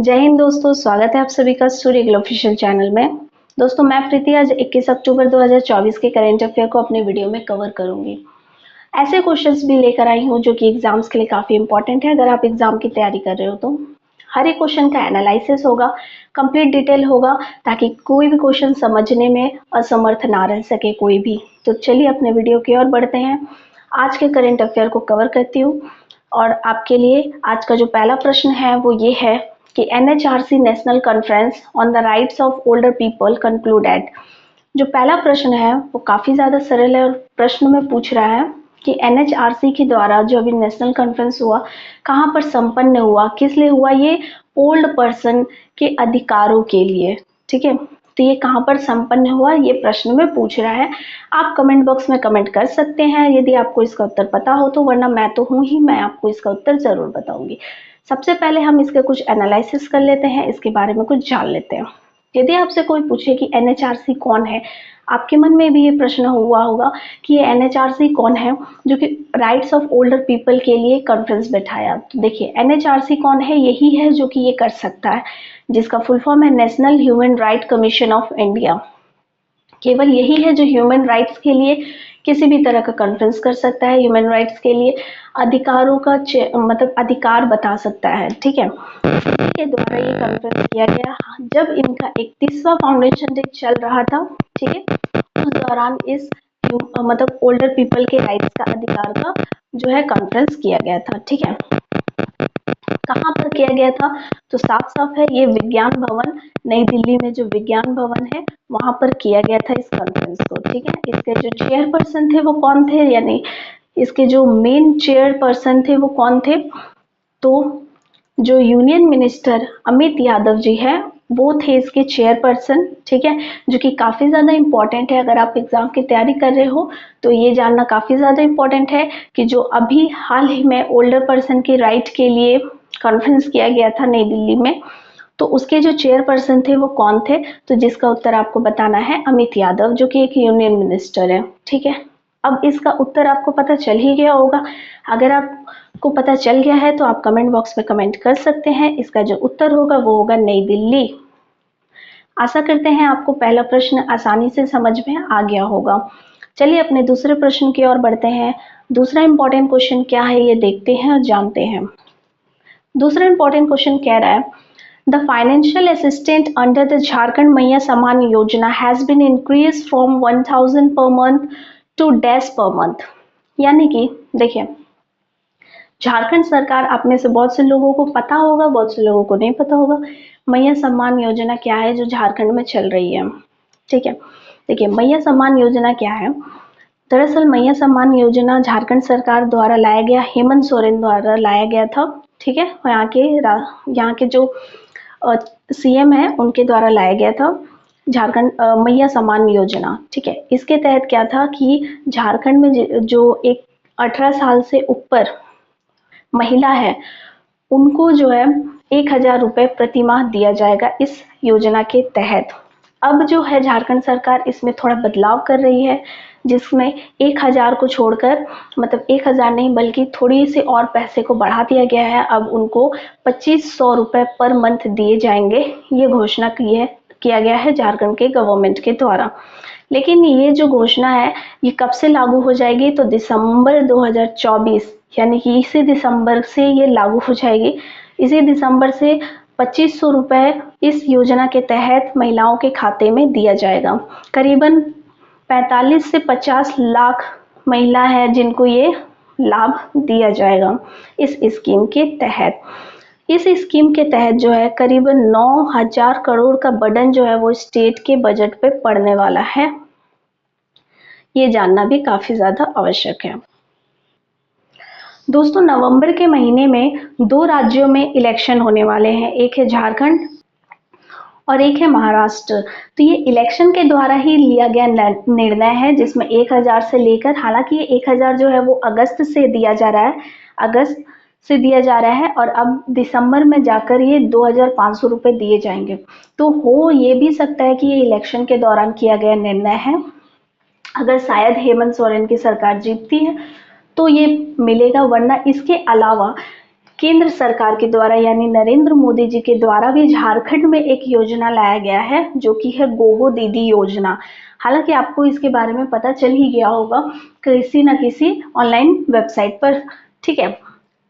जय हिंद दोस्तों, स्वागत है आप सभी का सूर्य ग्लो ऑफिशियल चैनल में। दोस्तों मैं प्रीति आज 21 अक्टूबर 2024 के करंट अफेयर को अपने वीडियो में कवर करूंगी। ऐसे क्वेश्चंस भी लेकर आई हूं जो कि एग्जाम्स के लिए काफ़ी इंपॉर्टेंट है। अगर आप एग्जाम की तैयारी कर रहे हो तो हर एक क्वेश्चन का एनालिसिस होगा, कंप्लीट डिटेल होगा, ताकि कोई भी क्वेश्चन समझने में असमर्थ ना रह सके कोई भी। तो चलिए अपने वीडियो की ओर बढ़ते हैं। आज के करंट अफेयर को कवर करती हूँ और आपके लिए आज का जो पहला प्रश्न है वो ये है कि NHRC national conference on the rights of older people concluded. जो पहला प्रश्न है वो काफ़ी ज़्यादा सरल है और प्रश्न में पूछ रहा है कि NHRC के द्वारा जो अभी नेशनल कॉन्फ्रेंस हुआ कहाँ पर संपन्न हुआ, किस लिए हुआ, ये ओल्ड पर्सन के अधिकारों के लिए। ठीक है, तो ये कहाँ पर संपन्न हुआ ये प्रश्न में पूछ रहा है। आप कमेंट बॉक्स में कमेंट कर सकते हैं यदि आपको इसका उत्तर पता हो तो, वरना मैं तो हूँ ही, मैं आपको इसका उत्तर जरूर बताऊंगी। सबसे पहले हम इसके कुछ एनालिसिस कर लेते हैं, इसके बारे में कुछ जान लेते हैं। यदि आपसे कोई पूछे कि NHRC कौन है, आपके मन में भी ये प्रश्न हुआ होगा कि ये NHRC कौन है जो कि राइट्स ऑफ ओल्डर पीपल के लिए कॉन्फ्रेंस बैठाया। तो देखिए NHRC कौन है, यही है जो कि ये कर सकता है, जिसका फुल फॉर्म है national human right commission of India. केवल यही है जो ह्यूमन राइट्स के लिए किसी भी तरह का कॉन्फ्रेंस कर सकता है, ह्यूमन राइट्स के लिए अधिकारों का मतलब अधिकार बता सकता है। ठीक है, के द्वारा ये कॉन्फ्रेंस किया गया जब इनका 31वां फाउंडेशन डे चल रहा था। ठीक है, उस दौरान इस मतलब ओल्डर पीपल के राइट्स का अधिकार का जो है कॉन्फ्रेंस किया गया था। ठीक है, कहाँ पर किया गया था तो साफ साफ है ये विज्ञान भवन, नई दिल्ली में जो विज्ञान भवन है वहां पर किया गया था इस कॉन्फ्रेंस को। ठीक है, इसके जो चेयरपर्सन थे वो कौन थे, यानी इसके जो मेन चेयरपर्सन थे वो कौन थे, तो जो यूनियन मिनिस्टर अमित यादव जी हैं वो थे इसके चेयरपर्सन। ठीक है, जो कि काफ़ी ज़्यादा इम्पॉर्टेंट है। अगर आप एग्ज़ाम की तैयारी कर रहे हो तो ये जानना काफ़ी ज़्यादा इम्पॉर्टेंट है कि जो अभी हाल ही में ओल्डर पर्सन के राइट के लिए कॉन्फ्रेंस किया गया था नई दिल्ली में, तो उसके जो चेयरपर्सन थे वो कौन थे, तो जिसका उत्तर आपको बताना है अमित यादव, जो कि एक यूनियन मिनिस्टर है। ठीक है, अब इसका उत्तर आपको पता चल ही गया होगा। अगर आपको पता चल गया है तो आप कमेंट बॉक्स में कमेंट कर सकते हैं। इसका जो उत्तर होगा वो होगा नई दिल्ली। आशा करते हैं आपको पहला प्रश्न आसानी से समझ में आ गया होगा। चलिए अपने दूसरे प्रश्न की ओर बढ़ते हैं। दूसरा इंपॉर्टेंट क्वेश्चन क्या है ये देखते हैं और जानते हैं। दूसरा इंपॉर्टेंट क्वेश्चन कह रहा है the financial assistant under the Jharkhand Maiya Samman Yojana has been increase from 1000 per month to dash per month. यानी कि देखिए झारखंड सरकार, आप में से बहुत से लोगों को पता होगा, बहुत से लोगों को नहीं पता होगा, मैया सम्मान योजना क्या है जो झारखंड में चल रही है। ठीक है, देखिए मैया सम्मान योजना क्या है। दरअसल मैया सम्मान योजना झारखंड सरकार द्वारा लाया गया, हेमंत सोरेन द्वारा लाया गया था। ठीक है, यहाँ के जो CM है उनके द्वारा लाया गया था झारखंड मैया सम्मान योजना। ठीक है, इसके तहत क्या था कि झारखंड में जो एक 18 साल से ऊपर महिला है उनको जो है 1000 रुपये प्रति माह दिया जाएगा इस योजना के तहत। अब जो है झारखंड सरकार इसमें थोड़ा बदलाव कर रही है, जिसमें 1000 को छोड़कर, मतलब 1000 नहीं बल्कि थोड़ी से और पैसे को बढ़ा दिया गया है। अब उनको 2500 रुपये पर मंथ दिए जाएंगे, ये घोषणा किया गया है झारखंड के गवर्नमेंट के द्वारा। लेकिन ये जो घोषणा है ये कब से लागू हो जाएगी, तो दिसंबर 2024, यानी कि इसी दिसंबर से ये लागू हो जाएगी। इसी दिसंबर से 2500 रुपये इस योजना के तहत महिलाओं के खाते में दिया जाएगा। करीबन 45 से 50 लाख महिला है जिनको ये लाभ दिया जाएगा इस स्कीम के तहत। इस स्कीम के तहत जो है करीबन 9000 करोड़ का बर्डन जो है वो स्टेट के बजट पे पड़ने वाला है। ये जानना भी काफी ज्यादा आवश्यक है। दोस्तों नवंबर के महीने में 2 राज्यों में इलेक्शन होने वाले हैं, एक है झारखंड और एक है महाराष्ट्र। तो ये इलेक्शन के द्वारा ही लिया गया निर्णय है, जिसमें 1000 से लेकर, हालांकि ये 1000 जो है वो अगस्त से दिया जा रहा है, अगस्त से दिया जा रहा है, और अब दिसंबर में जाकर ये 2500 रुपये दिए जाएंगे। तो हो ये भी सकता है कि ये इलेक्शन के दौरान किया गया निर्णय है। अगर शायद हेमंत सोरेन की सरकार जीतती है तो ये मिलेगा, वरना इसके अलावा केंद्र सरकार के द्वारा यानी नरेंद्र मोदी जी के द्वारा भी झारखंड में एक योजना लाया गया है जो कि है गोगो दीदी योजना। हालांकि आपको इसके बारे में पता चल ही गया होगा किसी न किसी ऑनलाइन वेबसाइट पर। ठीक है,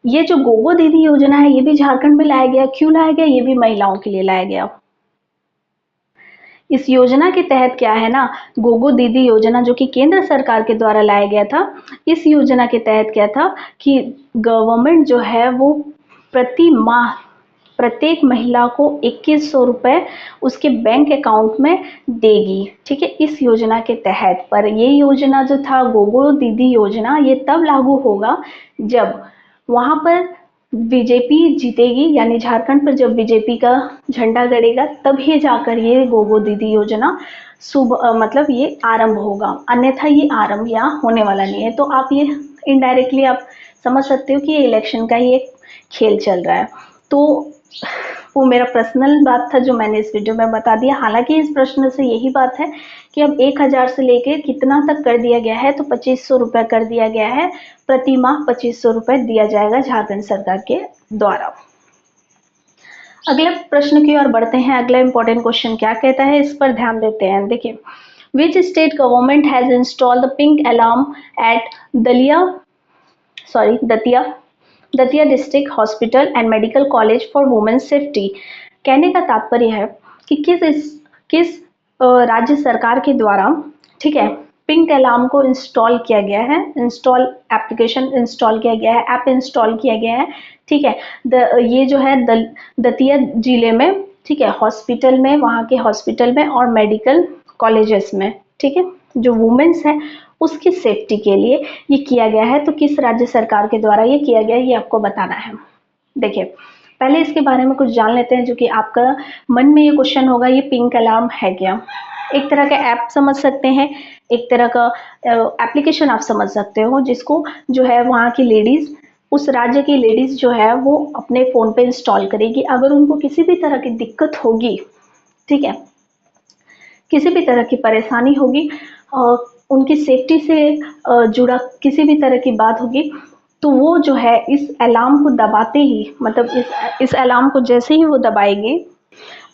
ये जो गोगो दीदी योजना है ये भी झारखंड में लाया गया। क्यों लाया गया? ये भी महिलाओं के लिए लाया गया। इस योजना के तहत क्या है ना, गोगो दीदी योजना जो कि केंद्र सरकार के द्वारा लाया गया था, इस योजना के तहत क्या था कि गवर्नमेंट जो है वो प्रति माह प्रत्येक महिला को 2100 रुपए उसके बैंक अकाउंट में देगी। ठीक है, इस योजना के तहत। पर ये योजना जो था गोगो दीदी योजना, ये तब लागू होगा जब वहां पर बीजेपी जीतेगी, यानी झारखंड पर जब बीजेपी का झंडा गड़ेगा तभी जाकर ये गोगो दीदी योजना मतलब ये आरंभ होगा, अन्यथा ये आरंभ यहाँ होने वाला नहीं है। तो आप ये इनडायरेक्टली आप समझ सकते हो कि ये इलेक्शन का ही एक खेल चल रहा है। तो वो मेरा पर्सनल बात था जो मैंने इस वीडियो में बता दिया। हालांकि इस प्रश्न से यही बात है कि अब 1000 से लेके कितना तक कर दिया गया है, तो 2500 रुपये कर दिया गया है। प्रति माह 2500 रुपये दिया जाएगा झारखंड सरकार के द्वारा। अगले प्रश्न की ओर बढ़ते हैं। अगला इंपॉर्टेंट क्वेश्चन क्या कहता है, इस पर ध्यान देते हैं। देखिए, which state government has installed the pink alarm at Datia district hospital and medical college for women's safety. कहने का तात्पर्य है कि किस राज्य सरकार के द्वारा, ठीक है, पिंक अलार्म को इंस्टॉल किया गया है, एप्लीकेशन इंस्टॉल किया गया है, ऐप इंस्टॉल किया गया है। ठीक है, ये जो है दतिया जिले में, ठीक है, हॉस्पिटल में, वहाँ के हॉस्पिटल में और मेडिकल कॉलेजेस में, ठीक है, जो वुमेन्स है उसकी सेफ्टी के लिए ये किया गया है। तो किस राज्य सरकार के द्वारा ये किया गया है ये आपको बताना है। देखिए, पहले इसके बारे में कुछ जान लेते हैं, जो कि आपका मन में ये क्वेश्चन होगा, ये पिंक अलार्म है क्या? एक तरह का ऐप समझ सकते हैं, एक तरह का एप्लीकेशन आप समझ सकते हो, जिसको जो है वहाँ की लेडीज, उस राज्य की लेडीज जो है वो अपने फ़ोन पे इंस्टॉल करेगी। अगर उनको किसी भी तरह की दिक्कत होगी, ठीक है, किसी भी तरह की परेशानी होगी, उनकी सेफ्टी से जुड़ा किसी भी तरह की बात होगी, तो वो जो है इस अलार्म को दबाते ही, मतलब इस अलार्म को जैसे ही वो दबाएंगे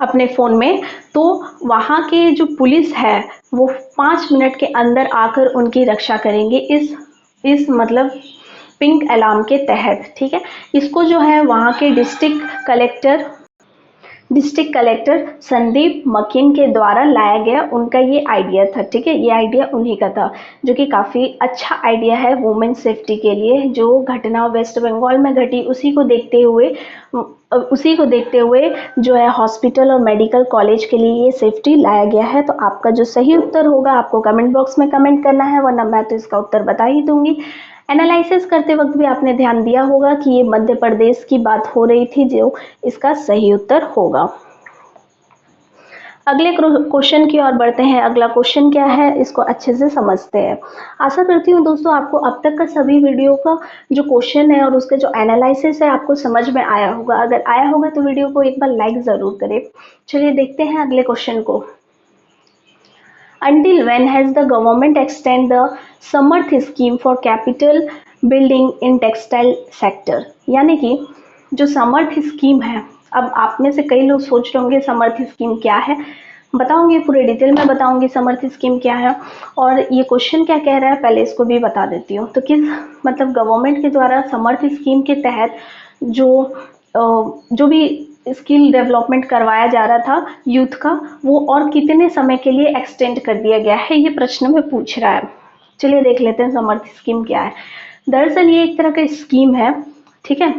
अपने फ़ोन में, तो वहाँ के जो पुलिस है वो 5 मिनट के अंदर आकर उनकी रक्षा करेंगे इस मतलब पिंक अलार्म के तहत। ठीक है, इसको जो है वहाँ के डिस्ट्रिक्ट कलेक्टर संदीप मकिन के द्वारा लाया गया, उनका ये आइडिया था। ठीक है, ये आइडिया उन्हीं का था, जो कि काफ़ी अच्छा आइडिया है वुमेन सेफ्टी के लिए। जो घटना वेस्ट बंगाल में घटी उसी को देखते हुए जो है हॉस्पिटल और मेडिकल कॉलेज के लिए ये सेफ्टी लाया गया है। तो आपका जो सही उत्तर होगा आपको कमेंट बॉक्स में कमेंट करना है, वरना मैं तो इसका उत्तर बता ही दूंगी। एनालिसिस करते वक्त भी आपने ध्यान दिया होगा कि ये मध्य प्रदेश की बात हो रही थी, जो इसका सही उत्तर होगा। अगले क्वेश्चन की ओर बढ़ते हैं। अगला क्वेश्चन क्या है, इसको अच्छे से समझते हैं। आशा करती हूँ दोस्तों आपको अब तक का सभी वीडियो का जो क्वेश्चन है और उसका जो एनालिसिस है आपको समझ में आया होगा। अगर आया होगा तो वीडियो को एक बार लाइक ज़रूर करें। चलिए देखते हैं अगले क्वेश्चन को। Until when has the government extend the Samarth scheme for capital building in textile sector? यानी कि जो समर्थ स्कीम है, अब आप में से कई लोग सोच रहे होंगे समर्थ स्कीम क्या है। बताऊंगी, पूरे डिटेल में बताऊंगी समर्थ स्कीम क्या है और ये क्वेश्चन क्या कह रहा है, पहले इसको भी बता देती हूँ। तो किस मतलब गवर्नमेंट के द्वारा समर्थ स्कीम के तहत जो भी स्किल डेवलपमेंट करवाया जा रहा था यूथ का, वो और कितने समय के लिए एक्सटेंड कर दिया गया है, ये प्रश्न में पूछ रहा है। चलिए देख लेते हैं समर्थ स्कीम क्या है। दरअसल ये एक तरह का स्कीम है, ठीक है,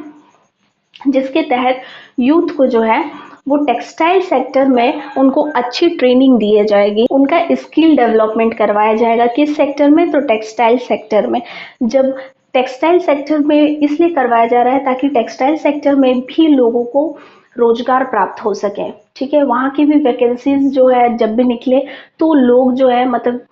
जिसके तहत यूथ को जो है वो टेक्सटाइल सेक्टर में उनको अच्छी ट्रेनिंग दी जाएगी, उनका स्किल डेवलपमेंट करवाया जाएगा। किस सेक्टर में? तो टेक्सटाइल सेक्टर में। जब टेक्सटाइल सेक्टर में इसलिए करवाया जा रहा है ताकि टेक्सटाइल सेक्टर में भी लोगों को रोजगार प्राप्त हो सके। ठीक है, वहाँ की भी वैकेंसीज जो है जब भी निकले तो लोग जो है मतलब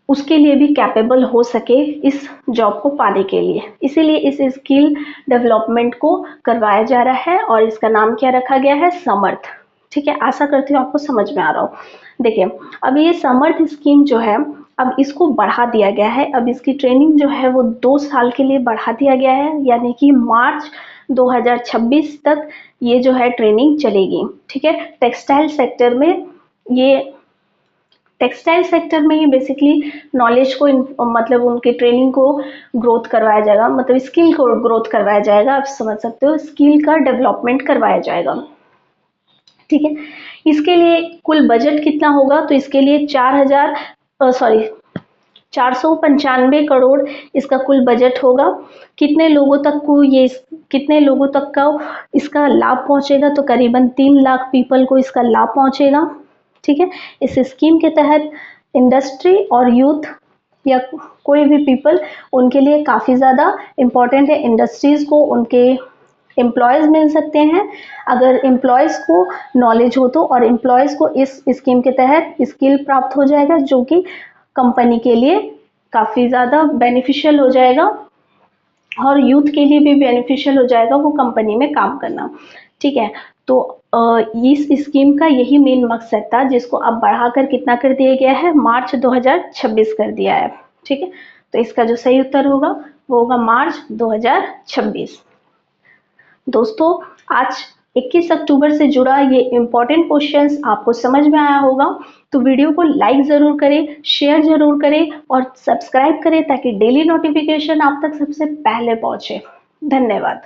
उसके लिए भी कैपेबल हो सके इस जॉब को पाने के लिए। इसीलिए इस स्किल डेवलपमेंट को करवाया जा रहा है और इसका नाम क्या रखा गया है? समर्थ। ठीक है, आशा करती हूँ आपको समझ में आ रहा हो। देखिए, अब ये समर्थ स्कीम जो है अब इसको बढ़ा दिया गया है। अब इसकी ट्रेनिंग जो है वो 2 साल के लिए बढ़ा दिया गया है, यानी कि मार्च 2026 तक ये जो है ट्रेनिंग चलेगी। ठीक है, टेक्सटाइल सेक्टर में ये बेसिकली नॉलेज को मतलब उनके ट्रेनिंग को ग्रोथ करवाया जाएगा, मतलब स्किल को ग्रोथ करवाया जाएगा। आप समझ सकते हो, स्किल का डेवलपमेंट करवाया जाएगा। ठीक है, इसके लिए कुल बजट कितना होगा, तो इसके लिए 495 करोड़ इसका कुल बजट होगा। कितने लोगों तक का इसका लाभ पहुंचेगा, तो करीबन 3 लाख पीपल को इसका लाभ पहुंचेगा। ठीक है, इस स्कीम के तहत इंडस्ट्री और यूथ या कोई भी पीपल, उनके लिए काफ़ी ज़्यादा इम्पोर्टेंट है। इंडस्ट्रीज़ को उनके एम्प्लॉयज़ मिल सकते हैं अगर एम्प्लॉयज़ को नॉलेज हो तो, और एम्प्लॉयज़ को इस स्कीम के तहत स्किल प्राप्त हो जाएगा जो कि कंपनी के लिए काफ़ी ज़्यादा बेनिफिशियल हो जाएगा और यूथ के लिए भी बेनिफिशियल हो जाएगा वो कंपनी में काम करना। ठीक है, तो इस स्कीम का यही मेन मकसद था, जिसको अब बढ़ाकर कितना कर दिया गया है, मार्च 2026 कर दिया है। ठीक है, तो इसका जो सही उत्तर होगा वो होगा मार्च 2026। दोस्तों, आज 21 अक्टूबर से जुड़ा ये इम्पोर्टेंट क्वेश्चंस आपको समझ में आया होगा, तो वीडियो को लाइक ज़रूर करें, शेयर ज़रूर करें और सब्सक्राइब करें ताकि डेली नोटिफिकेशन आप तक सबसे पहले पहुंचे। धन्यवाद।